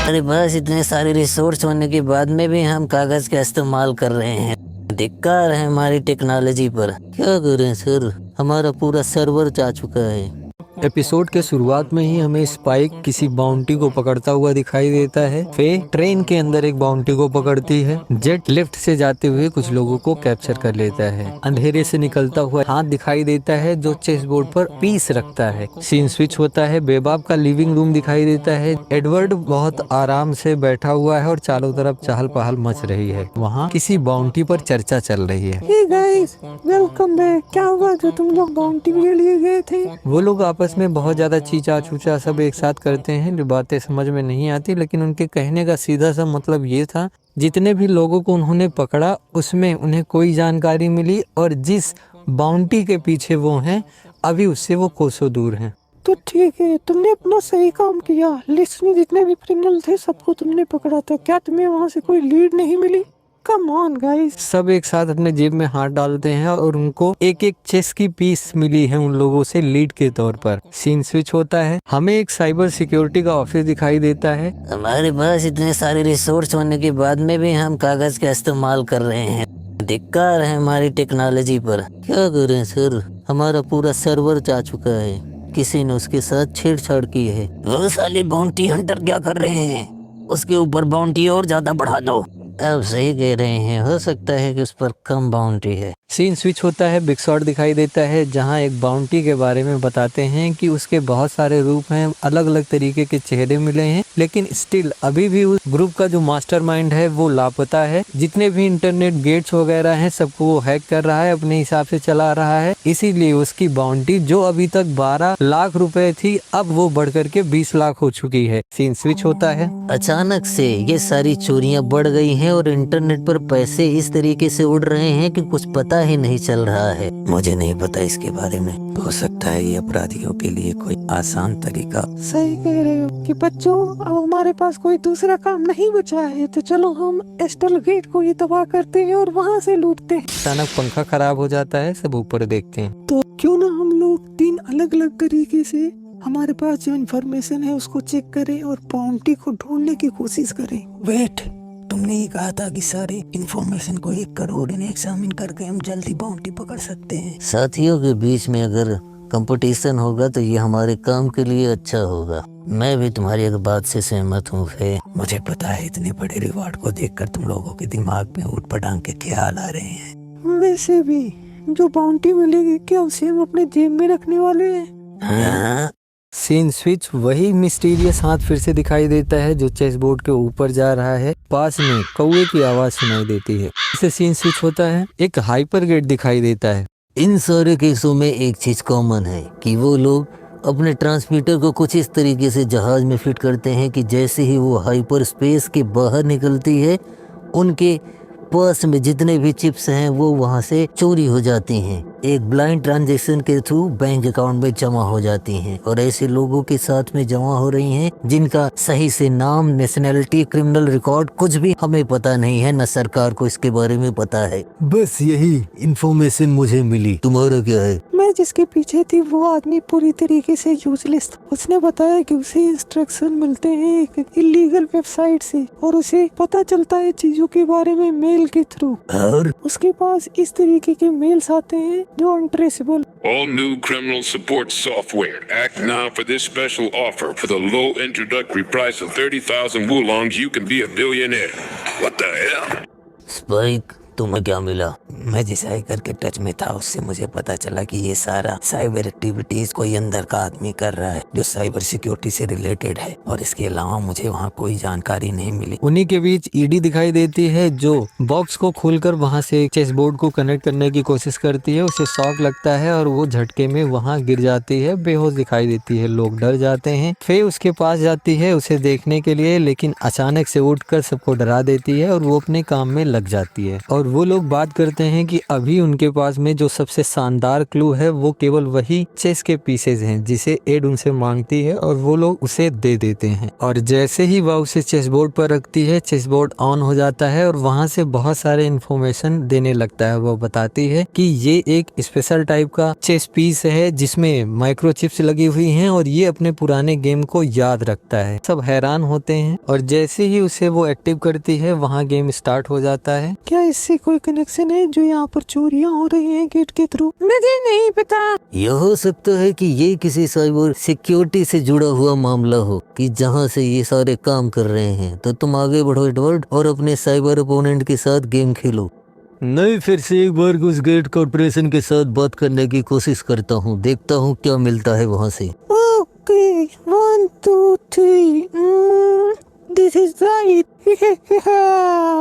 हमारे पास इतने सारे रिसोर्स होने के बाद में भी हम कागज का इस्तेमाल कर रहे हैं। धिक्कार है हमारी टेक्नोलॉजी पर। क्या करें सर, हमारा पूरा सर्वर जा चुका है। एपिसोड के शुरुआत में ही हमें स्पाइक किसी बाउंटी को पकड़ता हुआ दिखाई देता है। फे ट्रेन के अंदर एक बाउंटी को पकड़ती है। जेट लिफ्ट से जाते हुए कुछ लोगों को कैप्चर कर लेता है। अंधेरे से निकलता हुआ हाथ दिखाई देता है जो चेस बोर्ड पर पीस रखता है। सीन स्विच होता है। बेबाब का लिविंग रूम दिखाई देता है। एडवर्ड बहुत आराम से बैठा हुआ है और चारों तरफ चहल पहल मच रही है। वहाँ किसी बाउंटी पर चर्चा चल रही है। Hey guys, welcome back. क्या हुआ जो तुम लोग बाउंटी के लिए गए थे? वो लोग आपस में बहुत ज्यादा चीचा चूचा सब एक साथ करते हैं जो बातें समझ में नहीं आती, लेकिन उनके कहने का सीधा सा मतलब ये था, जितने भी लोगों को उन्होंने पकड़ा उसमें उन्हें कोई जानकारी मिली और जिस बाउंटी के पीछे वो हैं अभी उससे वो कोसों दूर हैं। तो ठीक है, तुमने अपना सही काम किया। लिस्ट में जितने भी क्रिमिनल थे सबको तुमने पकड़ा था। क्या तुम्हें वहाँ से कोई लीड नहीं मिली? Come on guys. सब एक साथ अपने जेब में हाथ डालते हैं और उनको एक एक चेस की पीस मिली है उन लोगों से लीड के तौर पर। सीन स्विच होता है। हमें एक साइबर सिक्योरिटी का ऑफिस दिखाई देता है। हमारे पास इतने सारे रिसोर्स होने के बाद में भी हम कागज का इस्तेमाल कर रहे हैं। धिक्कार है हमारी टेक्नोलॉजी पर। क्या करें सर, हमारा पूरा सर्वर जा चुका है। किसी ने उसके साथ छेड़छाड़ की है। वो साले बाउंटी हंटर क्या कर रहे हैं, उसके ऊपर बाउंटी और ज्यादा बढ़ा दो। अब सही कह रहे हैं, हो सकता है कि उस पर कम बाउंड्री है। सीन स्विच होता है। बिग शॉट दिखाई देता है जहां एक बाउंटी के बारे में बताते हैं कि उसके बहुत सारे रूप हैं, अलग अलग तरीके के चेहरे मिले हैं, लेकिन स्टिल अभी भी उस ग्रुप का जो मास्टरमाइंड है वो लापता है। जितने भी इंटरनेट गेट्स वगैरह हैं सबको वो हैक कर रहा है, अपने हिसाब से चला रहा है। इसीलिए उसकी बाउंटी जो अभी तक 12 लाख रुपए थी अब वो बढ़ करके 20 लाख हो चुकी है। सीन स्विच होता है। अचानक से ये सारी चोरियां बढ़ गई हैं और इंटरनेट पर पैसे इस तरीके से उड़ रहे हैं कि कुछ पता ही नहीं चल रहा है। मुझे नहीं पता इसके बारे में। हो सकता है ये अपराधियों के लिए कोई आसान तरीका। सही कह रहे हो कि बच्चों, अब हमारे पास कोई दूसरा काम नहीं बचा है, तो चलो हम एस्टल गेट को ये तबाह करते हैं और वहाँ से लूटते हैं। अचानक पंखा खराब हो जाता है। सब ऊपर देखते हैं। तो क्यों ना हम लोग 3 अलग अलग तरीके से हमारे पास जो इन्फॉर्मेशन है उसको चेक करें और बाउंटी को ढूंढने की कोशिश करें। वेट, तुमने ये कहा था कि सारे इंफॉर्मेशन को एक करोड़ एग्जामिन करके हम जल्दी बाउंटी पकड़ सकते हैं। साथियों के बीच में अगर कंपटीशन होगा तो ये हमारे काम के लिए अच्छा होगा। मैं भी तुम्हारी एक बात से सहमत हूँ। मुझे पता है इतने बड़े रिवॉर्ड को देखकर तुम लोगों के दिमाग में ऊट पटांग के ख्याल आ रहे हैं। वैसे भी जो बाउंटी मिलेगी क्या उसे हम अपने जेब में रखने वाले हैं? हाँ? सीन स्विच वही मिस्टीरियस हाथ फिर से दिखाई देता है जो चेस बोर्ड के ऊपर जा रहा है। पास में कौवे की आवाज सुनाई देती है। इससे सीन स्विच होता है। एक हाइपर गेट दिखाई देता है। इन सारे केसों में एक चीज कॉमन है कि वो लोग अपने ट्रांसमीटर को कुछ इस तरीके से जहाज में फिट करते हैं कि जैसे ही वो हाइपर स्पेस के बाहर निकलती है उनके पर्स में जितने भी चिप्स हैं वो वहाँ से चोरी हो जाती हैं। एक ब्लाइंड ट्रांजैक्शन के थ्रू बैंक अकाउंट में जमा हो जाती हैं और ऐसे लोगों के साथ में जमा हो रही हैं जिनका सही से नाम, नेशनैलिटी, क्रिमिनल रिकॉर्ड कुछ भी हमें पता नहीं है, न सरकार को इसके बारे में पता है। बस यही इंफॉर्मेशन मुझे मिली। तुम्हारा क्या है? मैं जिसके पीछे थी वो आदमी पूरी तरीके से यूजलेस था। उसने बताया कि उसे इंस्ट्रक्शन मिलते हैं एक इलीगल वेबसाइट से और उसे पता चलता है चीजों के बारे में मेल के थ्रू, और उसके पास इस तरीके के मेल्स आते हैं जो untraceable. All new criminal support software. Act now for this special offer. For the low introductory price of 30,000 wulongs, you can be a billionaire. What the hell? Spike, तुम्हें क्या मिला? मैं जिस हैकर के टच में था उससे मुझे पता चला कि ये सारा साइबर एक्टिविटीज कोई अंदर का आदमी कर रहा है जो साइबर सिक्योरिटी से रिलेटेड है, और इसके अलावा मुझे वहाँ कोई जानकारी नहीं मिली। उन्हीं के बीच ईडी दिखाई देती है जो बॉक्स को खोलकर वहाँ से चेस बोर्ड को कनेक्ट करने की कोशिश करती है। उसे शॉक लगता है और वो झटके में वहाँ गिर जाती है, बेहोश दिखाई देती है। लोग डर जाते हैं। फे उसके पास जाती है उसे देखने के लिए, लेकिन अचानक से उठकर सबको डरा देती है और वो अपने काम में लग जाती है और और वो लोग बात करते हैं कि अभी उनके पास में जो सबसे शानदार क्लू है वो केवल वही चेस के पीसेज हैं जिसे एड उनसे मांगती है और वो लोग उसे दे देते हैं। और जैसे ही वह उसे चेस बोर्ड पर रखती है, चेस बोर्ड ऑन हो जाता है और वहां से बहुत सारे इन्फॉर्मेशन देने लगता है। वो बताती है कि ये एक स्पेशल टाइप का चेस पीस है जिसमें माइक्रोचिप्स लगी हुई हैं और ये अपने पुराने गेम को याद रखता है। सब हैरान होते हैं और जैसे ही उसे वो एक्टिव करती है वहाँ गेम स्टार्ट हो जाता है। क्या इससे कोई कनेक्शन है जो यहाँ पर चोरियाँ हो रही हैं गेट के थ्रू? मुझे नहीं पता। यह हो सकता है कि ये किसी साइबर सिक्योरिटी से जुड़ा हुआ मामला हो कि जहाँ से ये सारे काम कर रहे हैं। तो तुम आगे बढ़ो एडवर्ड और अपने साइबर अपोनेंट के साथ गेम खेलो। नहीं, फिर से एक बार उस गेट कॉर्पोरेशन के साथ बात करने की कोशिश करता हूँ, देखता हूँ क्या मिलता है वहाँ से। Okay, 1 2 3 this is right.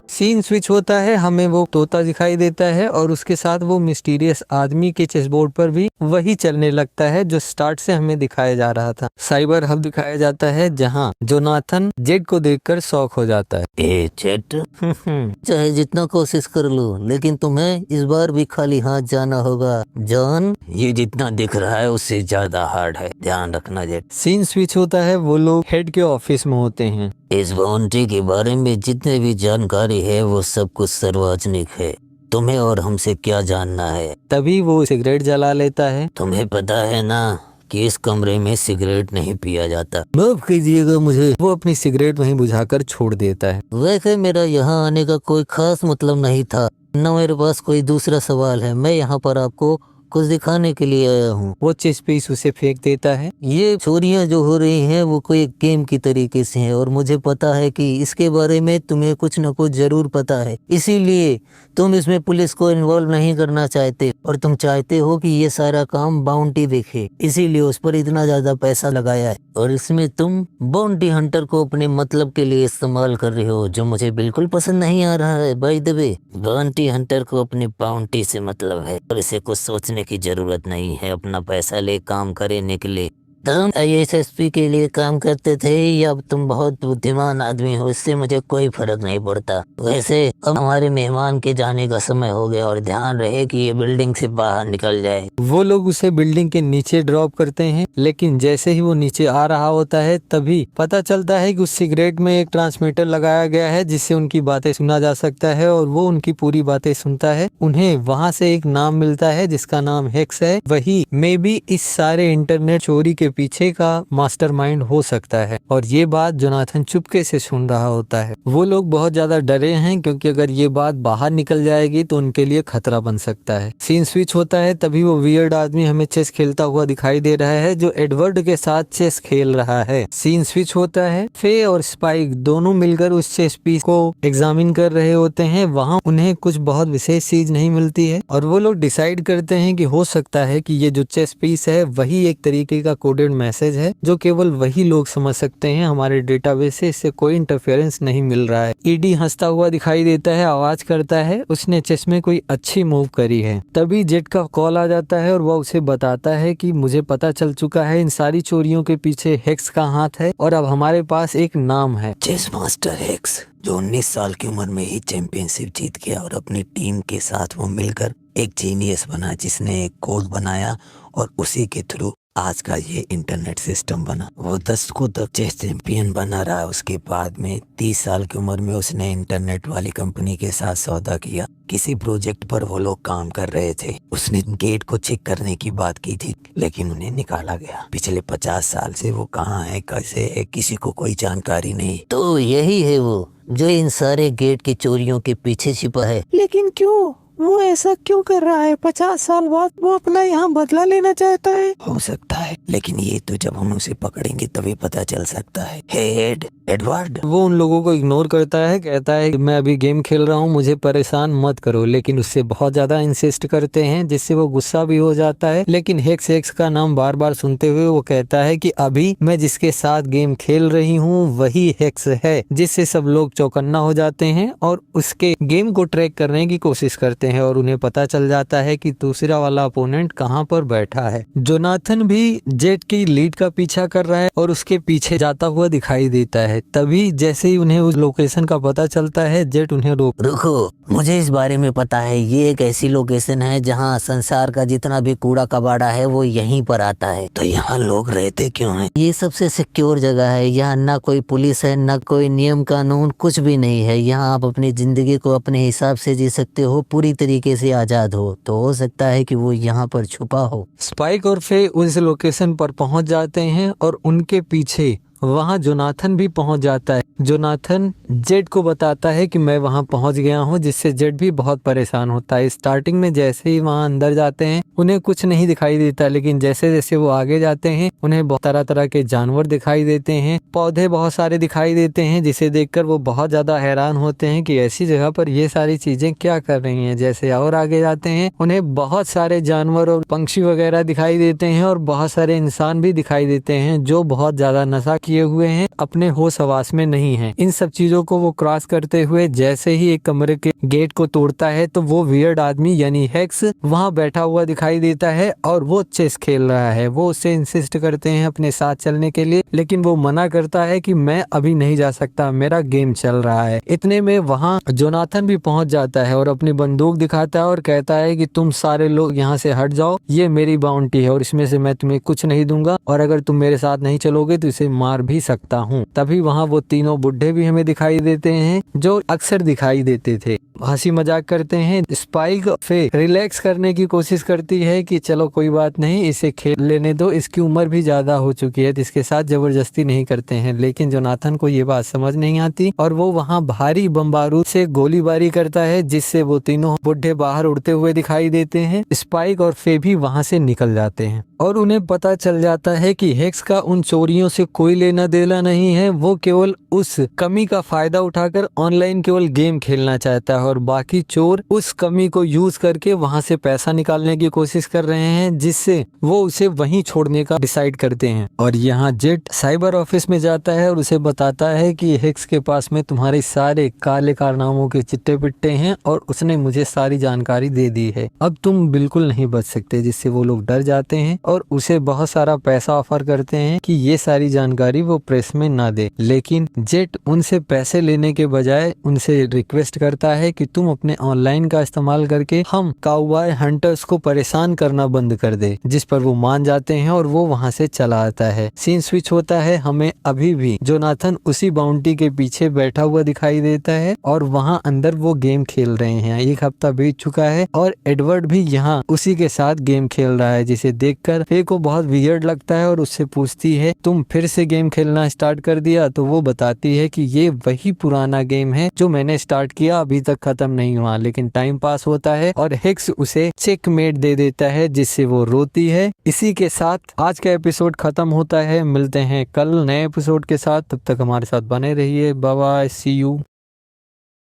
Scene switch होता है, हमें वो तोता दिखाई देता है और उसके साथ वो मिस्टीरियस आदमी के चेस बोर्ड पर भी वही चलने लगता है जो स्टार्ट से हमें दिखाया जा रहा था। साइबर हब दिखाया जाता है जहाँ जोनाथन जेड को देखकर शॉक हो जाता है। ए चेट, चाहे जितना कोशिश कर लो लेकिन तुम्हें इस बार भी खाली हाथ जाना होगा। जॉन, ये जितना दिख रहा है उससे ज्यादा हार्ड है, ध्यान रखना जेट। सीन स्विच होता है, वो लोग हेड के ऑफिस में होते हैं। इस बाउंड्री के बारे में जितने भी जानकारी है वो सब कुछ सार्वजनिक है, तुम्हें और हमसे क्या जानना है। तभी वो सिगरेट जला लेता है। तुम्हें पता है ना कि इस कमरे में सिगरेट नहीं पिया जाता। माफ कीजिएगा मुझे। वो अपनी सिगरेट वहीं बुझाकर छोड़ देता है। वैसे मेरा यहाँ आने का कोई खास मतलब नहीं था, न मेरे पास कोई दूसरा सवाल है। मैं यहाँ पर आपको कुछ दिखाने के लिए आया हूँ। वो चेस पीस उसे फेंक देता है। ये चोरियां जो हो रही हैं वो कोई गेम की तरीके से है और मुझे पता है कि इसके बारे में तुम्हें कुछ न कुछ जरूर पता है, इसीलिए तुम इसमें पुलिस को इन्वॉल्व नहीं करना चाहते और तुम चाहते हो कि ये सारा काम बाउंटी देखे, इसीलिए उस पर इतना ज्यादा पैसा लगाया है और इसमें तुम बाउंटी हंटर को अपने मतलब के लिए इस्तेमाल कर रहे हो, जो मुझे बिल्कुल पसंद नहीं आ रहा है। By the way, bounty Hunter को अपनी बाउंटी से मतलब है और इसे कुछ सोचने की जरूरत नहीं है अपना पैसा ले काम करने के लिए। तुम ISSP के लिए काम करते थे या तुम बहुत बुद्धिमान आदमी हो, इससे मुझे कोई फर्क नहीं पड़ता। वैसे अब हमारे मेहमान के जाने का समय हो गया और ध्यान रहे कि ये बिल्डिंग से बाहर निकल जाए। वो लोग उसे बिल्डिंग के नीचे ड्रॉप करते हैं, लेकिन जैसे ही वो नीचे आ रहा होता है तभी पता चलता है कि उस सिगरेट में एक ट्रांसमीटर लगाया गया है जिससे उनकी बातें सुना जा सकता है और वो उनकी पूरी बातें सुनता है। उन्हें वहाँ से एक नाम मिलता है जिसका नाम हेक्स है। वही मे बी इस सारे इंटरनेट चोरी के पीछे का मास्टरमाइंड हो सकता है और ये बात जोनाथन चुपके से सुन रहा होता है। वो लोग बहुत ज्यादा डरे हैं क्योंकि अगर ये बात बाहर निकल जाएगी तो उनके लिए खतरा बन सकता है। सीन स्विच होता है, तभी वो वियर्ड आदमी हमें चेस खेलता हुआ दिखाई दे रहा है जो एडवर्ड के साथ चेस खेल रहा है। सीन स्विच होता है, फे और स्पाइक दोनों मिलकर उस चेस पीस को एग्जामिन कर रहे होते हैं। वहाँ उन्हें कुछ बहुत विशेष चीज नहीं मिलती है और वो लोग डिसाइड करते हैं कि हो सकता है कि ये जो चेस पीस है वही एक तरीके का कोडेड मैसेज है जो केवल वही लोग समझ सकते हैं। हमारे डेटाबेस से इससे कोई इंटरफेरेंस नहीं मिल रहा है। ईडी हंसता हुआ दिखाई देता है, आवाज करता है उसने चेस में कोई अच्छी मूव करी है। तभी जेट का कॉल आ जाता है और वह उसे बताता है कि मुझे पता चल चुका है इन सारी चोरियों के पीछे हेक्स का हाथ है और अब हमारे पास एक नाम है, चेस मास्टर हेक्स, जो 19 साल की उम्र में ही चैंपियनशिप जीत गया और अपनी टीम के साथ वो मिलकर एक जीनियस बना जिसने एक कोड बनाया और उसी के थ्रू आज का ये इंटरनेट सिस्टम बना। वो 10 को तक चेस चैंपियन बना रहा। उसके बाद में 30 साल की उम्र में उसने इंटरनेट वाली कंपनी के साथ सौदा किया। किसी प्रोजेक्ट पर वो लोग काम कर रहे थे। उसने गेट को चेक करने की बात की थी लेकिन उन्हें निकाला गया। पिछले 50 साल से वो कहाँ है, कैसे है, किसी को कोई जानकारी नहीं। तो यही है वो जो इन सारे गेट की चोरियों के पीछे छिपा है। लेकिन क्यों? वो ऐसा क्यों कर रहा है? 50 साल बाद वो अपना यहाँ बदला लेना चाहता है। हो सकता है, लेकिन ये तो जब हम उसे पकड़ेंगे तभी पता चल सकता है। हे एडवर्ड, वो उन लोगों को इग्नोर करता है, कहता है मैं अभी गेम खेल रहा हूँ, मुझे परेशान मत करो, लेकिन उससे बहुत ज्यादा इंसिस्ट करते हैं जिससे वो गुस्सा भी हो जाता है। लेकिन हेक्स का नाम बार बार सुनते हुए वो कहता है कि अभी मैं जिसके साथ गेम खेल रही हूँ वही हेक्स है, जिससे सब लोग चौकन्ना हो जाते हैं और उसके गेम को ट्रैक करने की कोशिश करते हैं और उन्हें पता चल जाता है कि दूसरा वाला अपोनेंट कहाँ पर बैठा है। जोनाथन भी जेट की लीड का पीछा कर रहा है और उसके पीछे जाता हुआ दिखाई देता है। तभी जैसे ही उन्हें उस लोकेशन का पता चलता है जेट उन्हें रुको, मुझे इस बारे में पता है, ये एक ऐसी लोकेशन है जहाँ संसार का जितना भी कूड़ा कबाड़ा है वो यहीं पर आता है। तो यहाँ लोग रहते क्यों हैं? ये सबसे सिक्योर जगह है। यहाँ ना कोई पुलिस है, ना कोई नियम कानून, कुछ भी नहीं है। यहाँ आप अपनी जिंदगी को अपने हिसाब से जी सकते हो, पूरी तरीके से आजाद हो। तो हो सकता है कि वो यहाँ पर छुपा हो। स्पाइक और फे उस लोकेशन पर पहुंच जाते हैं और उनके पीछे वहां जोनाथन भी पहुंच जाता है। जोनाथन जेड को बताता है कि मैं वहां पहुंच गया हूं, जिससे जेड भी बहुत परेशान होता है। स्टार्टिंग में जैसे ही वहां अंदर जाते हैं उन्हें कुछ नहीं दिखाई देता, लेकिन जैसे जैसे वो आगे जाते हैं उन्हें बहुत तरह तरह के जानवर दिखाई देते हैं, पौधे बहुत सारे दिखाई देते हैं, जिसे देखकर वो बहुत ज्यादा हैरान होते हैं कि ऐसी जगह पर ये सारी चीजें क्या कर रही हैं। जैसे और आगे जाते हैं उन्हें बहुत सारे जानवर और पंछी वगैरह दिखाई देते हैं और बहुत सारे इंसान भी दिखाई देते हैं जो बहुत ज्यादा नशा किए हुए हैं, अपने होश हवास में नहीं है। इन सब चीजों को वो क्रॉस करते हुए जैसे ही एक कमरे के गेट को तोड़ता है तो वो वियर्ड आदमी यानी हेक्स वहां बैठा हुआ दिखाई देता है और वो चेस खेल रहा है। वो उससे इंसिस्ट करते हैं अपने साथ चलने के लिए, लेकिन वो मना करता है कि मैं अभी नहीं जा सकता, मेरा गेम चल रहा है। इतने में वहां जोनाथन भी पहुंच जाता है और अपनी बंदूक दिखाता है और कहता है कि तुम सारे लोग यहाँ से हट जाओ, ये मेरी बाउंटी है और इसमें से मैं तुम्हें कुछ नहीं दूंगा, और अगर तुम मेरे साथ नहीं चलोगे तो इसे मार भी सकता हूँ। तभी वहाँ वो तीनों बुढ़े भी हमें दिखाई देते हैं जो अक्सर दिखाई देते थे। हंसी मजाक करते हैं। स्पाइक फे रिलैक्स करने की कोशिश करती है कि चलो कोई बात नहीं, इसे खेल लेने दो, इसकी उम्र भी ज्यादा हो चुकी है, तो इसके साथ जबरदस्ती नहीं करते हैं। लेकिन जोनाथन को ये बात समझ नहीं आती और वो वहाँ भारी बमबारूद से गोलीबारी करता है, जिससे वो तीनों बुढ़े बाहर उड़ते हुए दिखाई देते हैं। स्पाइक और फे भी वहाँ से निकल जाते हैं और उन्हें पता चल जाता है कि हेक्स का उन चोरियों से कोई लेना देना नहीं है। वो केवल उस कमी का फायदा उठाकर ऑनलाइन केवल गेम खेलना चाहता है और बाकी चोर उस कमी को यूज करके वहां से पैसा निकालने की कोशिश कर रहे हैं, जिससे वो उसे वहीं छोड़ने का डिसाइड करते हैं। और यहाँ जेट साइबर ऑफिस में जाता है और उसे बताता है कि हेक्स के पास में तुम्हारे सारे काले कारनामों के चिट्टे पिट्टे हैं और उसने मुझे सारी जानकारी दे दी है, अब तुम बिल्कुल नहीं बच सकते। जिससे वो लोग डर जाते हैं और उसे बहुत सारा पैसा ऑफर करते हैं कि ये सारी जानकारी वो प्रेस में ना दे। लेकिन जेट उनसे पैसे लेने के बजाय उनसे रिक्वेस्ट करता है कि तुम अपने ऑनलाइन का इस्तेमाल करके हम काउबॉय हंटर्स को परेशान करना बंद कर दे, जिस पर वो मान जाते हैं और वो वहां से चला आता है। सीन स्विच होता है, हमें अभी भी जोनाथन उसी बाउंटी के पीछे बैठा हुआ दिखाई देता है और वहां अंदर वो गेम खेल रहे हैं। 1 हफ्ता बीत चुका है और एडवर्ड भी यहाँ उसी के साथ गेम खेल रहा है, जिसे देखकर फे को बहुत वियर्ड लगता है और उससे पूछती है तुम फिर से गेम खेलना स्टार्ट कर दिया? तो वो बताती है कि ये वही पुराना गेम है जो मैंने स्टार्ट किया, अभी तक खत्म नहीं हुआ, लेकिन टाइम पास होता है। और हेक्स उसे चेकमेट दे देता है, जिससे वो रोती है। इसी के साथ आज का एपिसोड खत्म होता है। मिलते हैं कल नए एपिसोड के साथ, तब तक हमारे साथ बने रहिए। Bye bye, see you.